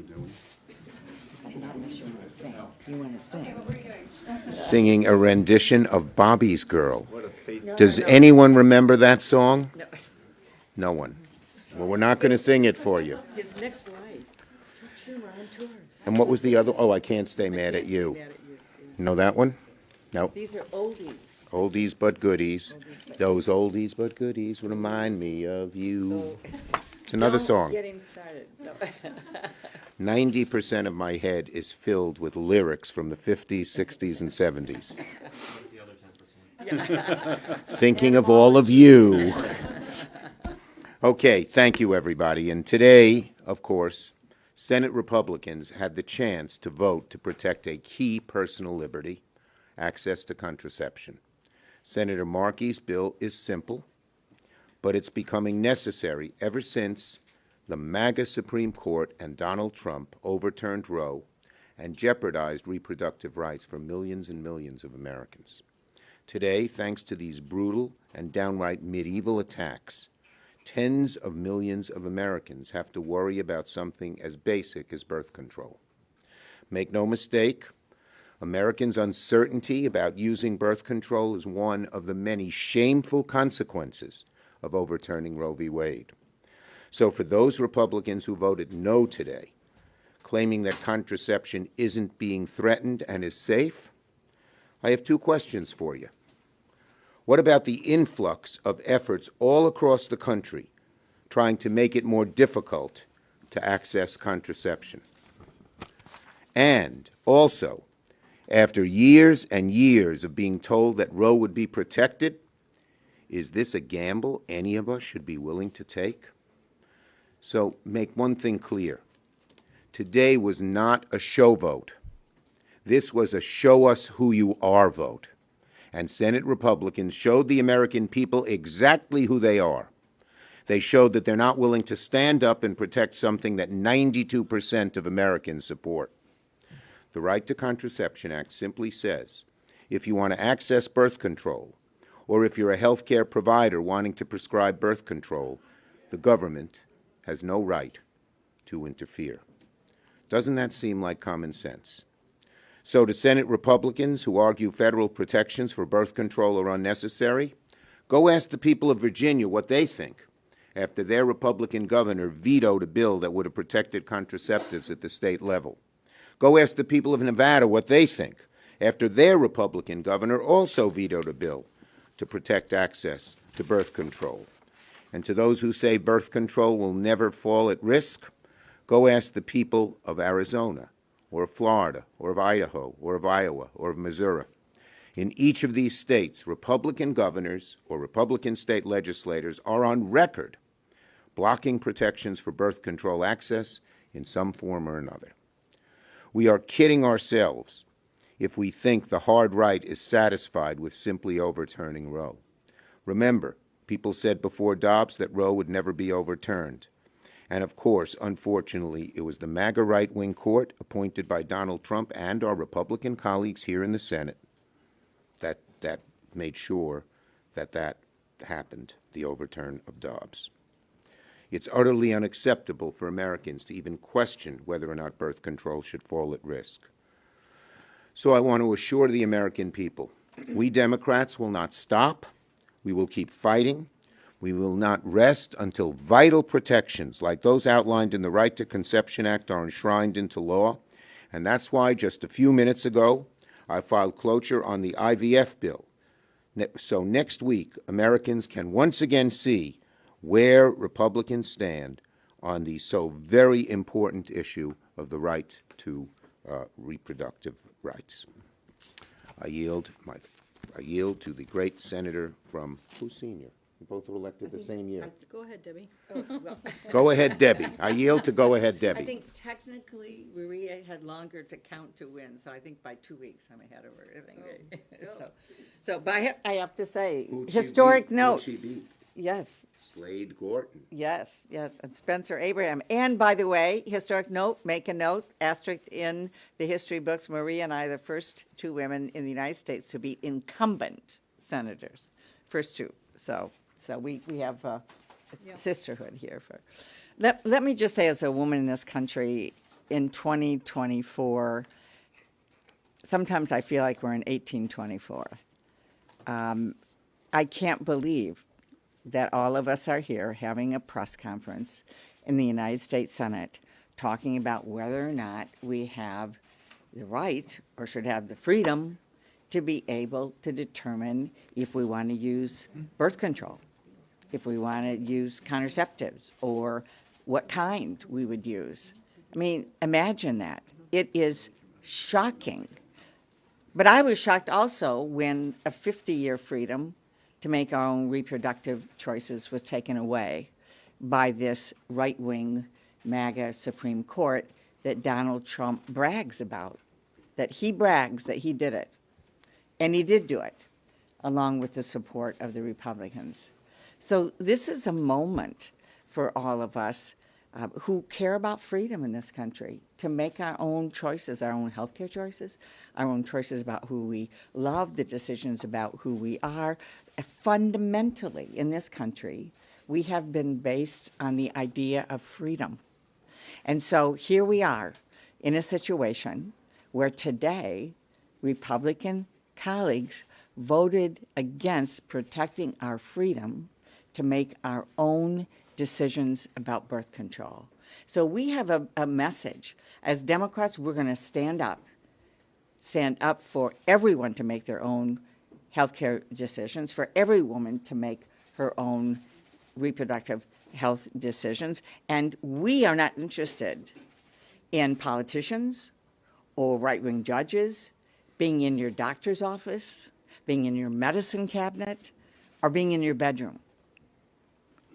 Not unless you want to sing. You want to sing. Okay, what were you doing? Singing a rendition of Bobby's Girl. Does anyone remember that song? No. No one. Well, we're not going to sing it for you. His next life. Schumer on tour. And what was the other? Oh, I Can't Stay Mad at You. Mad at you. Know that one? No. These are oldies. Oldies but goodies. Those oldies but goodies remind me of you. It's another song. Getting started. No. 90% of my head is filled with lyrics from the 50s, 60s, and 70s. Thinking of all of you. Okay, thank you, everybody. And today, of course, Senate Republicans had the chance to vote to protect a key personal liberty, access to contraception. Senator Markey's bill is simple, but it's becoming necessary ever since the MAGA Supreme Court and Donald Trump overturned Roe and jeopardized reproductive rights for millions and millions of Americans. Today, thanks to these brutal and downright medieval attacks, tens of millions of Americans have to worry about something as basic as birth control. Make no mistake, Americans' uncertainty about using birth control is one of the many shameful consequences of overturning Roe v. Wade. So for those Republicans who voted no today, claiming that contraception isn't being threatened and is safe, I have two questions for you. What about the influx of efforts all across the country trying to make it more difficult to access contraception? And also, after years and years of being told that Roe would be protected, is this a gamble any of us should be willing to take? So make one thing clear. Today was not a show vote. This was a show us who you are vote. And Senate Republicans showed the American people exactly who they are. They showed that they're not willing to stand up and protect something that 92% of Americans support. The Right to Contraception Act simply says, if you want to access birth control, or if you're a health care provider wanting to prescribe birth control, the government has no right to interfere. Doesn't that seem like common sense? So to Senate Republicans who argue federal protections for birth control are unnecessary, go ask the people of Virginia what they think after their Republican governor vetoed a bill that would have protected contraceptives at the state level. Go ask the people of Nevada what they think after their Republican governor also vetoed a bill to protect access to birth control. And to those who say birth control will never fall at risk, go ask the people of Arizona, or of Florida, or of Idaho, or of Iowa, or of Missouri. In each of these states, Republican governors or Republican state legislators are on record blocking protections for birth control access in some form or another. We are kidding ourselves if we think the hard right is satisfied with simply overturning Roe. Remember, people said before Dobbs that Roe would never be overturned. And of course, unfortunately, it was the MAGA right-wing court appointed by Donald Trump and our Republican colleagues here in the Senate that made sure that happened, the overturn of Dobbs. It's utterly unacceptable for Americans to even question whether or not birth control should fall at risk. So I want to assure the American people, we Democrats will not stop. We will keep fighting. We will not rest until vital protections like those outlined in the Right to Conception Act are enshrined into law. And that's why just a few minutes ago, I filed cloture on the IVF bill. So next week, Americans can once again see where Republicans stand on the so very important issue of the right to reproductive rights. I yield to the great senator from, who's senior? We both were elected the same year. Go ahead, Debbie. Go ahead, Debbie. I yield to go ahead, Debbie. I think technically Maria had longer to count to win, so I think by 2 weeks I'm ahead of her. I think. But I have to say, historic note. Who'd she beat? Yes. Slade Gorton. Yes, and Spencer Abraham. And by the way, historic note, make a note, asterisk in the history books, Maria and I are the first two women in the United States to be incumbent senators. First two. So we have sisterhood here. Let me just say, as a woman in this country, in 2024, sometimes I feel like we're in 1824. I can't believe that all of us are here having a press conference in the United States Senate talking about whether or not we have the right or should have the freedom to be able to determine if we want to use birth control, if we want to use contraceptives, or what kind we would use. I mean, imagine that. It is shocking. But I was shocked also when a 50-year freedom to make our own reproductive choices was taken away by this right-wing MAGA Supreme Court that Donald Trump brags about, that he brags that he did it. And he did do it, along with the support of the Republicans. So this is a moment for all of us who care about freedom in this country to make our own choices, our own healthcare choices, our own choices about who we love, the decisions about who we are. Fundamentally, in this country, we have been based on the idea of freedom. And so here we are in a situation where today Republican colleagues voted against protecting our freedom to make our own decisions about birth control. So we have a message. As Democrats, we're going to stand up for everyone to make their own health care decisions, for every woman to make her own reproductive health decisions. And we are not interested in politicians or right-wing judges being in your doctor's office, being in your medicine cabinet, or being in your bedroom.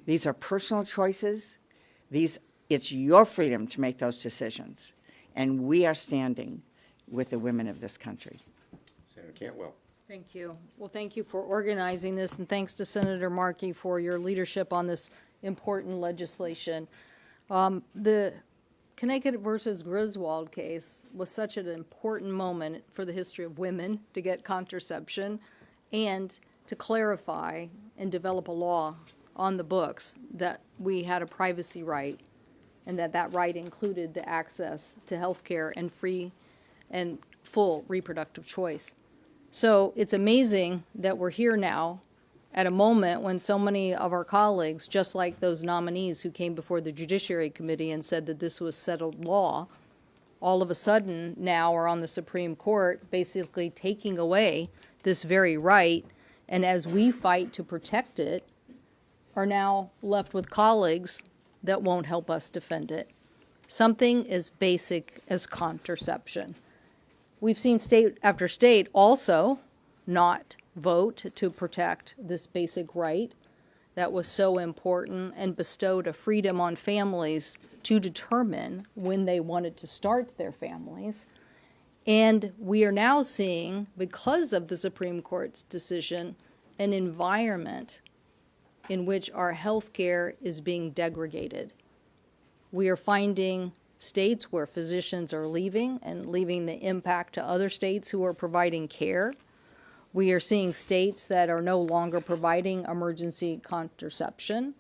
These are personal choices. It's your freedom to make those decisions. And we are standing with the women of this country. Senator Cantwell. Thank you. Well, thank you for organizing this, and thanks to Senator Markey for your leadership on this important legislation. The Connecticut versus Griswold case was such an important moment for the history of women to get contraception and to clarify and develop a law on the books that we had a privacy right and that right included the access to health care and free and full reproductive choice. So it's amazing that we're here now at a moment when so many of our colleagues, just like those nominees who came before the Judiciary Committee and said that this was settled law, all of a sudden now are on the Supreme Court basically taking away this very right, and as we fight to protect it, are now left with colleagues that won't help us defend it. Something as basic as contraception. We've seen state after state also not vote to protect this basic right that was so important and bestowed a freedom on families to determine when they wanted to start their families. And we are now seeing, because of the Supreme Court's decision, an environment in which our health care is being degraded. We are finding states where physicians are leaving and leaving the impact to other states who are providing care. We are seeing states that are no longer providing emergency contraception.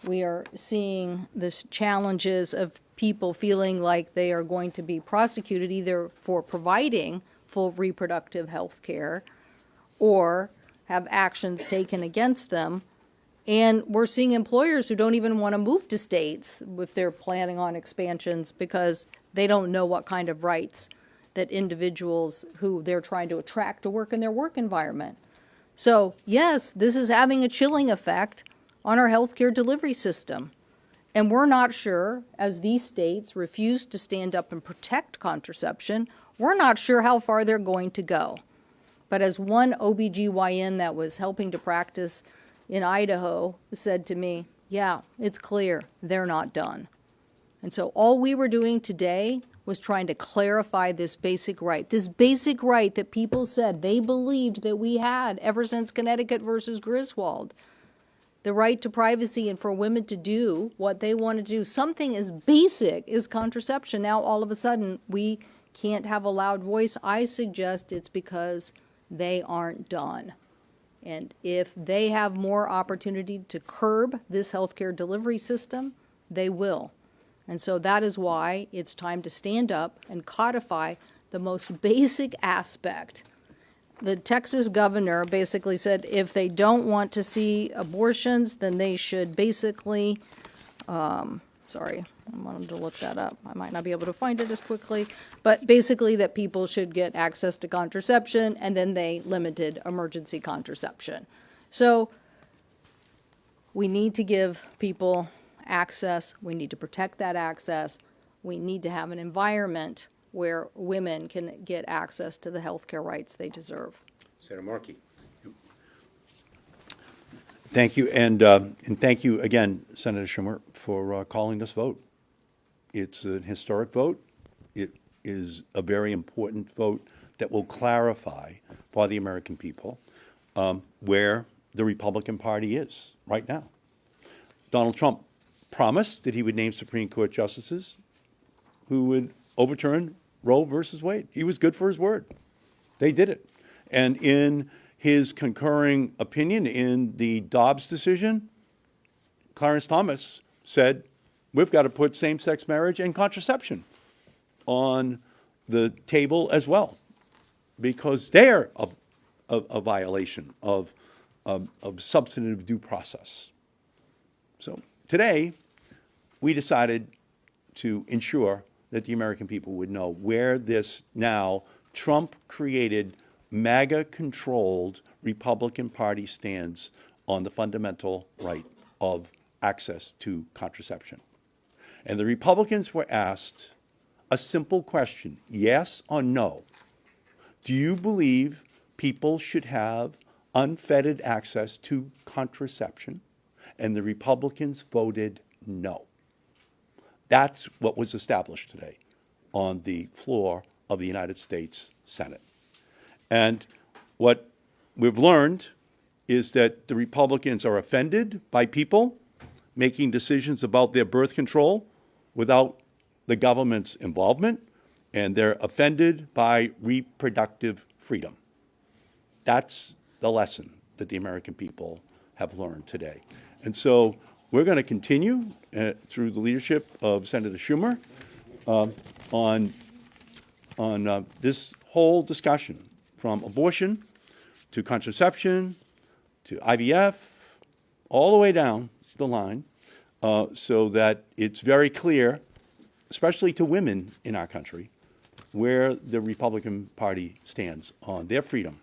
We are seeing this challenges of people feeling like they are going to be prosecuted either for providing full reproductive health care or have actions taken against them. And we're seeing employers who don't even want to move to states if they're planning on expansions because they don't know what kind of rights that individuals who they're trying to attract to work in their work environment. So, yes, this is having a chilling effect on our healthcare delivery system. And we're not sure, as these states refuse to stand up and protect contraception, we're not sure how far they're going to go. But as one OBGYN that was helping to practice in Idaho said to me, yeah, it's clear they're not done. And so all we were doing today was trying to clarify this basic right that people said they believed that we had ever since Connecticut versus Griswold. The right to privacy and for women to do what they want to do. Something as basic as contraception. Now all of a sudden we can't have a loud voice. I suggest it's because they aren't done. And if they have more opportunity to curb this healthcare delivery system, they will. And so that is why it's time to stand up and codify the most basic aspect. The Texas governor basically said if they don't want to see abortions, then they should basically, sorry, I wanted to look that up. I might not be able to find it as quickly, but basically that people should get access to contraception, and then they limited emergency contraception. So we need to give people access. We need to protect that access. We need to have an environment where women can get access to the health care rights they deserve. Senator Markey. Thank you, and thank you again, Senator Schumer, for calling this vote. It's an historic vote. It is a very important vote that will clarify for the American people where the Republican Party is right now. Donald Trump promised that he would name Supreme Court justices who would overturn Roe versus Wade. He was good for his word. They did it. And in his concurring opinion in the Dobbs decision, Clarence Thomas said, we've got to put same-sex marriage and contraception on the table as well, because they're a violation of substantive due process. So today, we decided to ensure that the American people would know where this now Trump-created, MAGA-controlled Republican Party stands on the fundamental right of access to contraception. And the Republicans were asked a simple question, yes or no. Do you believe people should have unfettered access to contraception? And the Republicans voted no. That's what was established today on the floor of the United States Senate. And what we've learned is that the Republicans are offended by people making decisions about their birth control without the government's involvement, and they're offended by reproductive freedom. That's the lesson that the American people have learned today. And so we're going to continue through the leadership of Senator Schumer on this whole discussion, from abortion to contraception to IVF, all the way down the line, so that it's very clear, especially to women in our country, where the Republican Party stands on their freedom,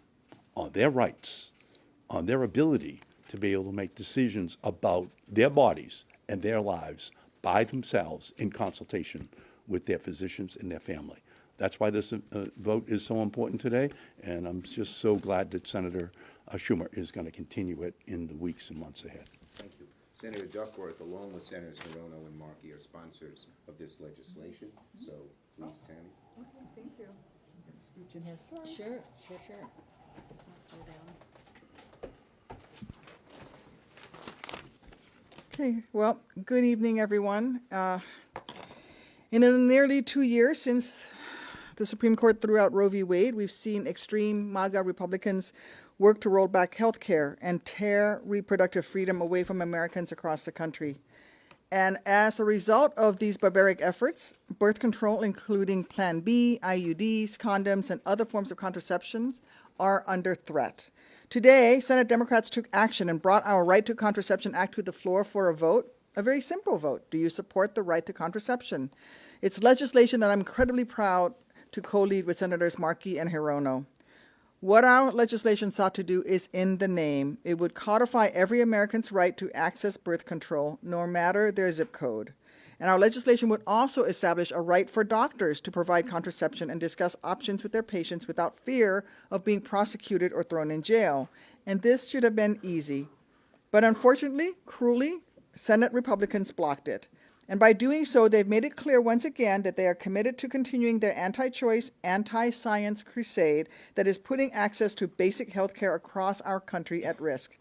on their rights, on their ability to be able to make decisions about their bodies and their lives by themselves in consultation with their physicians and their family. That's why this vote is so important today, and I'm just so glad that Senator Schumer is going to continue it in the weeks and months ahead. Thank you. Senator Duckworth, along with Senators Hirono and Markey, are sponsors of this legislation. So please, Tammy. Okay, thank you. Scooch in here. Sorry. Sure. Okay, well, good evening, everyone. In the nearly 2 years since the Supreme Court threw out Roe v. Wade, we've seen extreme MAGA Republicans work to roll back health care and tear reproductive freedom away from Americans across the country. And as a result of these barbaric efforts, birth control, including Plan B, IUDs, condoms, and other forms of contraceptions, are under threat. Today, Senate Democrats took action and brought our Right to Contraception Act to the floor for a vote, a very simple vote. Do you support the right to contraception? It's legislation that I'm incredibly proud to co-lead with Senators Markey and Hirono. What our legislation sought to do is in the name. It would codify every American's right to access birth control, no matter their zip code. And our legislation would also establish a right for doctors to provide contraception and discuss options with their patients without fear of being prosecuted or thrown in jail. And this should have been easy. But unfortunately, cruelly, Senate Republicans blocked it. And by doing so, they've made it clear once again that they are committed to continuing their anti-choice, anti-science crusade that is putting access to basic health care across our country at risk.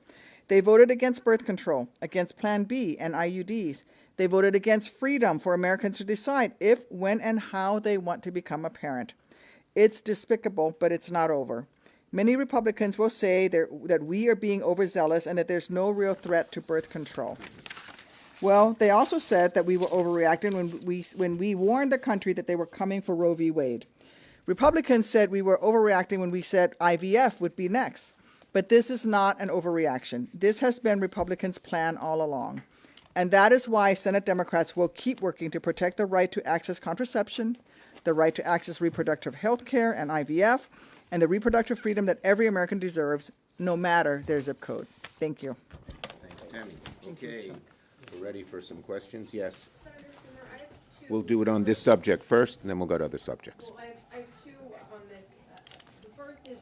They voted against birth control, against Plan B and IUDs. They voted against freedom for Americans to decide if, when, and how they want to become a parent. It's despicable, but it's not over. Many Republicans will say that we are being overzealous and that there's no real threat to birth control. Well, they also said that we were overreacting when we warned the country that they were coming for Roe v. Wade. Republicans said we were overreacting when we said IVF would be next. But this is not an overreaction. This has been Republicans' plan all along. And that is why Senate Democrats will keep working to protect the right to access contraception, the right to access reproductive health care and IVF, and the reproductive freedom that every American deserves, no matter their zip code. Thank you. Thanks, Tammy. Okay, we're ready for some questions? Yes. Senator Schumer, I have two. We'll do it on this subject first, and then we'll go to other subjects. Well, I have two on this. The first is,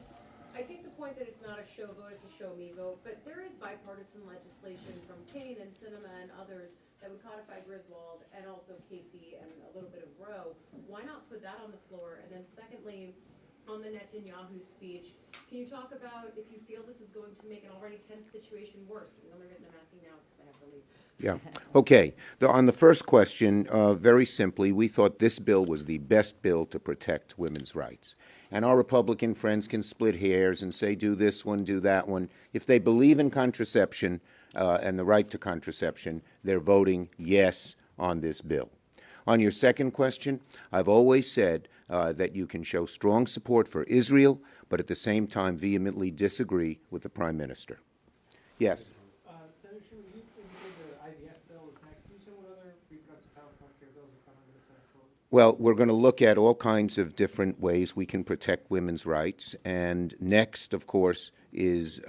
I take the point that it's not a show vote, it's a show me vote, but there is bipartisan legislation from Kane and Sinema and others that would codify Griswold and also Casey and a little bit of Roe. Why not put that on the floor? And then secondly, on the Netanyahu speech, can you talk about if you feel this is going to make an already tense situation worse? And the only reason I'm asking now is because I have to leave. Yeah, okay. On the first question, very simply, we thought this bill was the best bill to protect women's rights. And our Republican friends can split hairs and say, do this one, do that one. If they believe in contraception and the right to contraception, they're voting yes on this bill. On your second question, I've always said that you can show strong support for Israel, but at the same time vehemently disagree with the Prime Minister. Yes. Senator Schumer, you indicated the IVF bill is next. Can you say what other reproductive health care bills are coming to the Senate floor? Well, we're going to look at all kinds of different ways we can protect women's rights. And next, of course, is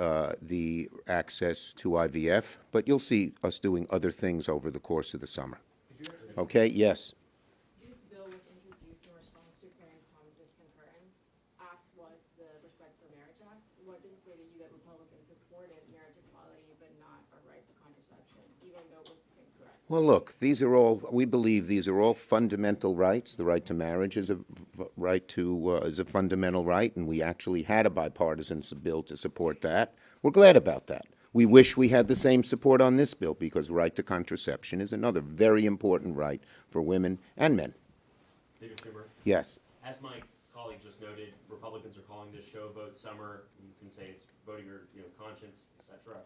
the access to IVF. But you'll see us doing other things over the course of the summer. Okay, yes. This bill was introduced in response to Clarence Thomas's concurrence. Act was the Respect for Marriage Act. What does it say that you that Republicans supported marriage equality but not a right to contraception, even though it was the same correct? Well, look, we believe these are all fundamental rights. The right to marriage is a is a fundamental right, and we actually had a bipartisan bill to support that. We're glad about that. We wish we had the same support on this bill because right to contraception is another very important right for women and men. David Schumer. Yes. As my colleague just noted, Republicans are calling this show vote summer. You can say it's voting your conscience, etc.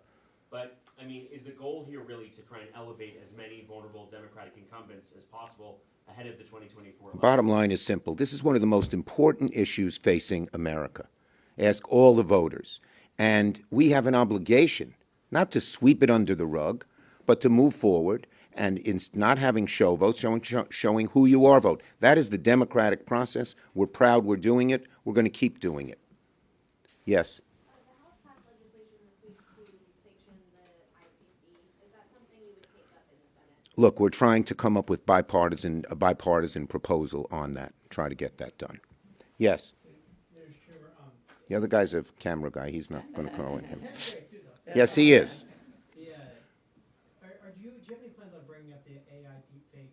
But I mean, is the goal here really to try and elevate as many vulnerable Democratic incumbents as possible ahead of the 2024 election? Bottom line is simple. This is one of the most important issues facing America. Ask all the voters. And we have an obligation not to sweep it under the rug, but to move forward and in not having show votes, showing who you are vote. That is the democratic process. We're proud we're doing it. We're going to keep doing it. Yes. The House passed legislation this week to sanction the ICC. Is that something you would take up in the Senate? Look, we're trying to come up with a bipartisan proposal on that, try to get that done. Yes. Senator Schumer, The other guy's a camera guy. He's not going to call on him. that's great too, though. Yes, he is. Do you have any plans on bringing up the AI deepfake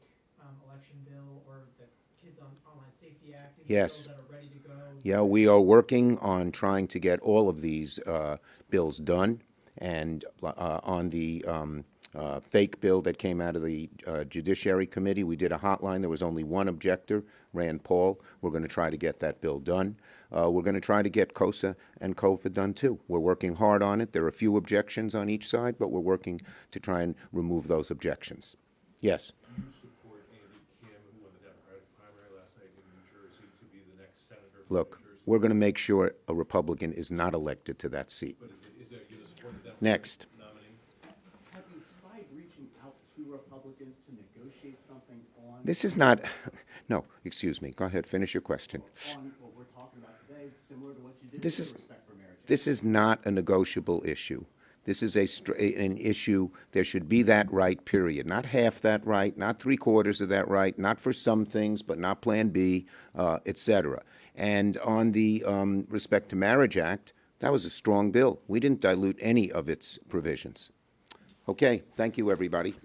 election bill or the Kids on Online Safety Act? These are Yes. bills that are ready to go. Yeah, we are working on trying to get all of these bills done. And on the fake bill that came out of the Judiciary Committee, we did a hotline. There was only one objector, Rand Paul. We're going to try to get that bill done. We're going to try to get COSA and COFA done, too. We're working hard on it. There are a few objections on each side, but we're working to try and remove those objections. Yes. Do you support Andy Kim, who won the Democratic primary last night in New Jersey, to be the next senator from Look, New Jersey? we're going to make sure a Republican is not elected to that seat. But is there you support the Democratic Next. nominee? Have you tried reaching out to Republicans to negotiate something on? This is not, no, excuse me. Go ahead, finish your question. On what we're talking about today, similar to what you did This with is- the Respect for Marriage Act? This is not a negotiable issue. This is an issue, there should be that right, period. Not half that right, not three-quarters of that right, not for some things, but not Plan B, et cetera. And on the Respect to Marriage Act, that was a strong bill. We didn't dilute any of its provisions. Okay, thank you, everybody.